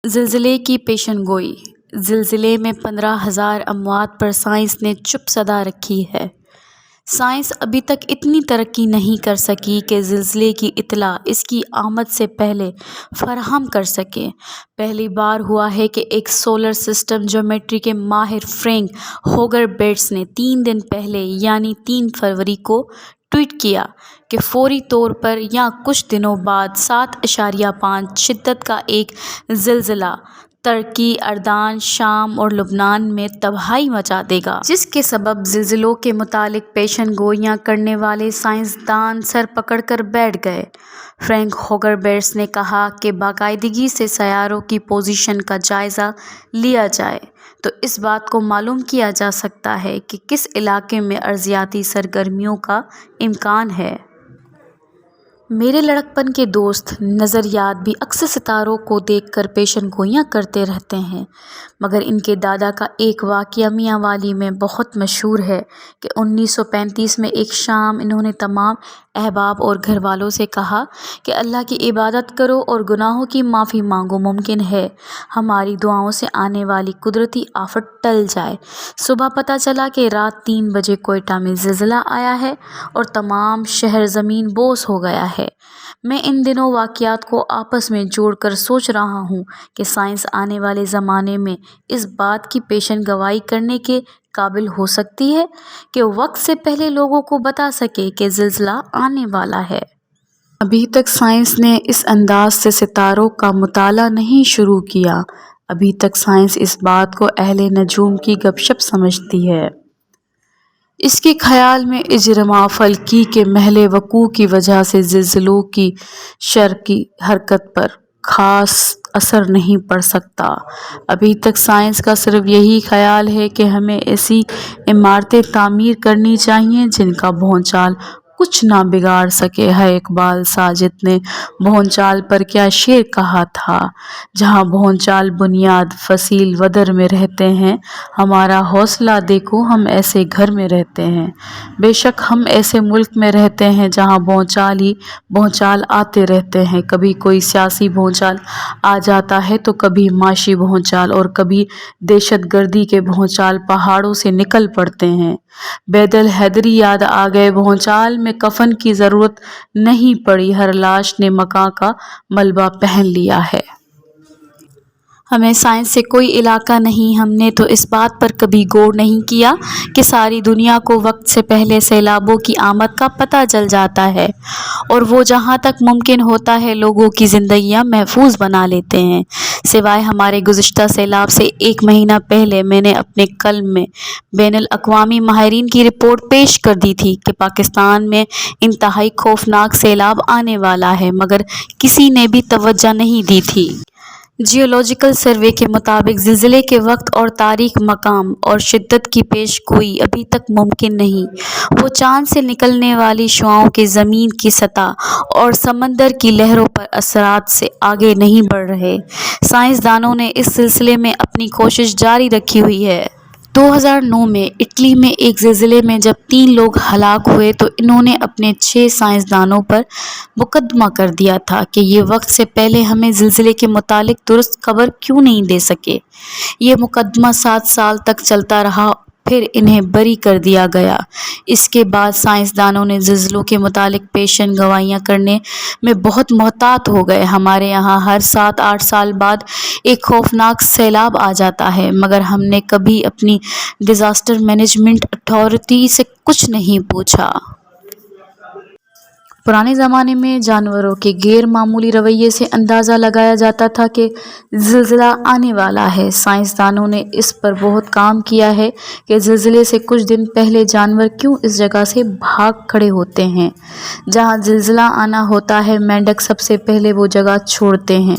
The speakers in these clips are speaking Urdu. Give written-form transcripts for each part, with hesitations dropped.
زلزلے کی پیشن گوئی۔ زلزلے میں 15,000 اموات پر سائنس نے چپ صدا رکھی ہے۔ سائنس ابھی تک اتنی ترقی نہیں کر سکی کہ زلزلے کی اطلاع اس کی آمد سے پہلے فراہم کر سکے۔ پہلی بار ہوا ہے کہ ایک سولر سسٹم جیومیٹری کے ماہر فرینک ہوگر بیٹس نے 3 دن پہلے یعنی 3 فروری کو ٹویٹ کیا کہ فوری طور پر یا کچھ دنوں بعد 7.5 شدت کا ایک زلزلہ ترکی، اردن، شام اور لبنان میں تباہی مچا دے گا، جس کے سبب زلزلوں کے متعلق پیشن گوئیاں کرنے والے سائنسدان سر پکڑ کر بیٹھ گئے۔ فرینک ہوگر بیٹس نے کہا کہ باقاعدگی سے سیاروں کی پوزیشن کا جائزہ لیا جائے تو اس بات کو معلوم کیا جا سکتا ہے کہ کس علاقے میں ارضیاتی سرگرمیوں کا امکان ہے۔ میرے لڑکپن کے دوست نظریات بھی اکثر ستاروں کو دیکھ کر پیشن گوئیاں کرتے رہتے ہیں، مگر ان کے دادا کا ایک واقعہ میاں والی میں بہت مشہور ہے کہ 1935 میں ایک شام انہوں نے تمام احباب اور گھر والوں سے کہا کہ اللہ کی عبادت کرو اور گناہوں کی معافی مانگو، ممکن ہے ہماری دعاؤں سے آنے والی قدرتی آفت ٹل جائے۔ صبح پتہ چلا کہ رات 3 بجے کوئٹہ میں زلزلہ آیا ہے اور تمام شہر زمین بوس ہو گیا ہے۔ میں ان دنوں واقعات کو آپس میں جوڑ کر سوچ رہا ہوں کہ سائنس آنے والے زمانے میں اس بات کی پیشن گوئی کرنے کے قابل ہو سکتی ہے کہ وقت سے پہلے لوگوں کو بتا سکے کہ زلزلہ آنے والا ہے۔ ابھی تک سائنس نے اس انداز سے ستاروں کا مطالعہ نہیں شروع کیا۔ ابھی تک سائنس اس بات کو اہل نجوم کی گپ شپ سمجھتی ہے۔ اس کے خیال میں اجرامِ فلکی کے محل وقوع کی وجہ سے زلزلوں کی شرقی حرکت پر خاص اثر نہیں پڑ سکتا۔ ابھی تک سائنس کا صرف یہی خیال ہے کہ ہمیں ایسی عمارتیں تعمیر کرنی چاہئیں جن کا بھونچال کچھ نہ بگاڑ سکے۔ ہے اقبال ساجد نے بھونچال پر کیا شعر کہا تھا: جہاں بھونچال بنیاد فصیل ودر میں رہتے ہیں، ہمارا حوصلہ دیکھو ہم ایسے گھر میں رہتے ہیں۔ بے شک ہم ایسے ملک میں رہتے ہیں جہاں بھونچال ہی بھونچال آتے رہتے ہیں۔ کبھی کوئی سیاسی بھونچال آ جاتا ہے تو کبھی معاشی بھونچال اور کبھی دہشت گردی کے بھونچال پہاڑوں سے نکل پڑتے ہیں۔ بید الحیدری یاد آ گئے: بھونچال میں کفن کی ضرورت نہیں پڑی، ہر لاش نے مکاں کا ملبہ پہن لیا ہے۔ ہمیں سائنس سے کوئی علاقہ نہیں۔ ہم نے تو اس بات پر کبھی غور نہیں کیا کہ ساری دنیا کو وقت سے پہلے سیلابوں کی آمد کا پتہ چل جاتا ہے اور وہ جہاں تک ممکن ہوتا ہے لوگوں کی زندگیاں محفوظ بنا لیتے ہیں۔ سوائے ہمارے گزشتہ سیلاب سے 1 مہینہ پہلے میں نے اپنے قلم میں بین الاقوامی ماہرین کی رپورٹ پیش کر دی تھی کہ پاکستان میں انتہائی خوفناک سیلاب آنے والا ہے، مگر کسی نے بھی توجہ نہیں دی تھی۔ جیولوجیکل سروے کے مطابق زلزلے کے وقت اور تاریخ، مقام اور شدت کی پیش گوئی ابھی تک ممکن نہیں۔ وہ چاند سے نکلنے والی شعاعوں کے زمین کی سطح اور سمندر کی لہروں پر اثرات سے آگے نہیں بڑھ رہے۔ سائنسدانوں نے اس سلسلے میں اپنی کوشش جاری رکھی ہوئی ہے۔ 2009 میں اٹلی میں ایک زلزلے میں جب 3 لوگ ہلاک ہوئے تو انہوں نے اپنے 6 سائنسدانوں پر مقدمہ کر دیا تھا کہ یہ وقت سے پہلے ہمیں زلزلے کے متعلق درست خبر کیوں نہیں دے سکے۔ یہ مقدمہ 7 سال تک چلتا رہا، پھر انہیں بری کر دیا گیا۔ اس کے بعد سائنسدانوں نے زلزلوں کے متعلق پیشن گوئیاں کرنے میں بہت محتاط ہو گئے۔ ہمارے یہاں ہر 7-8 سال بعد ایک خوفناک سیلاب آ جاتا ہے، مگر ہم نے کبھی اپنی ڈیزاسٹر مینجمنٹ اتھارٹی سے کچھ نہیں پوچھا۔ پرانے زمانے میں جانوروں کے غیر معمولی رویے سے اندازہ لگایا جاتا تھا کہ زلزلہ آنے والا ہے۔ سائنسدانوں نے اس پر بہت کام کیا ہے کہ زلزلے سے کچھ دن پہلے جانور کیوں اس جگہ سے بھاگ کھڑے ہوتے ہیں جہاں زلزلہ آنا ہوتا ہے۔ مینڈک سب سے پہلے وہ جگہ چھوڑتے ہیں۔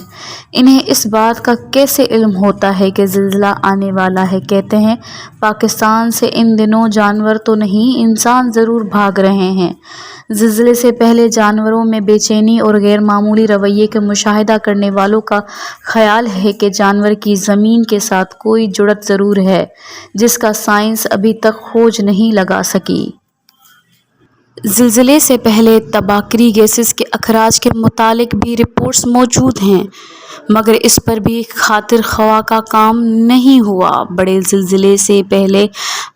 انہیں اس بات کا کیسے علم ہوتا ہے کہ زلزلہ آنے والا ہے؟ کہتے ہیں پاکستان سے ان دنوں جانور تو نہیں، انسان ضرور بھاگ رہے ہیں۔ زلزلے سے پہلے جانوروں میں بے چینی اور غیر معمولی رویے کا مشاہدہ کرنے والوں کا خیال ہے کہ جانور کی زمین کے ساتھ کوئی جڑت ضرور ہے جس کا سائنس ابھی تک کھوج نہیں لگا سکی۔ زلزلے سے پہلے تباکری گیسز کے اخراج کے متعلق بھی رپورٹس موجود ہیں، مگر اس پر بھی خاطر خواہ کا کام نہیں ہوا۔ بڑے زلزلے سے پہلے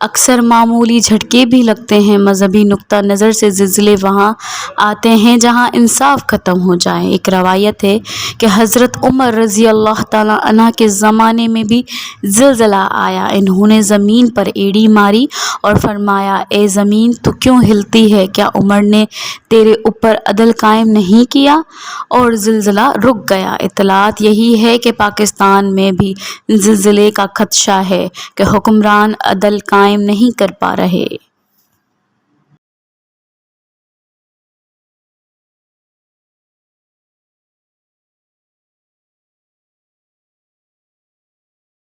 اکثر معمولی جھٹکے بھی لگتے ہیں۔ مذہبی نقطہ نظر سے زلزلے وہاں آتے ہیں جہاں انصاف ختم ہو جائے۔ ایک روایت ہے کہ حضرت عمر رضی اللہ تعالیٰ عنہ کے زمانے میں بھی زلزلہ آیا۔ انہوں نے زمین پر ایڑی ماری اور فرمایا، اے زمین تو کیوں ہلتی ہے؟ کیا عمر نے تیرے اوپر عدل قائم نہیں کیا؟ اور زلزلہ رک گیا۔ اطلاعات یہی ہے کہ پاکستان میں بھی زلزلے کا خدشہ ہے کہ حکمران عدل قائم نہیں کر پا رہے۔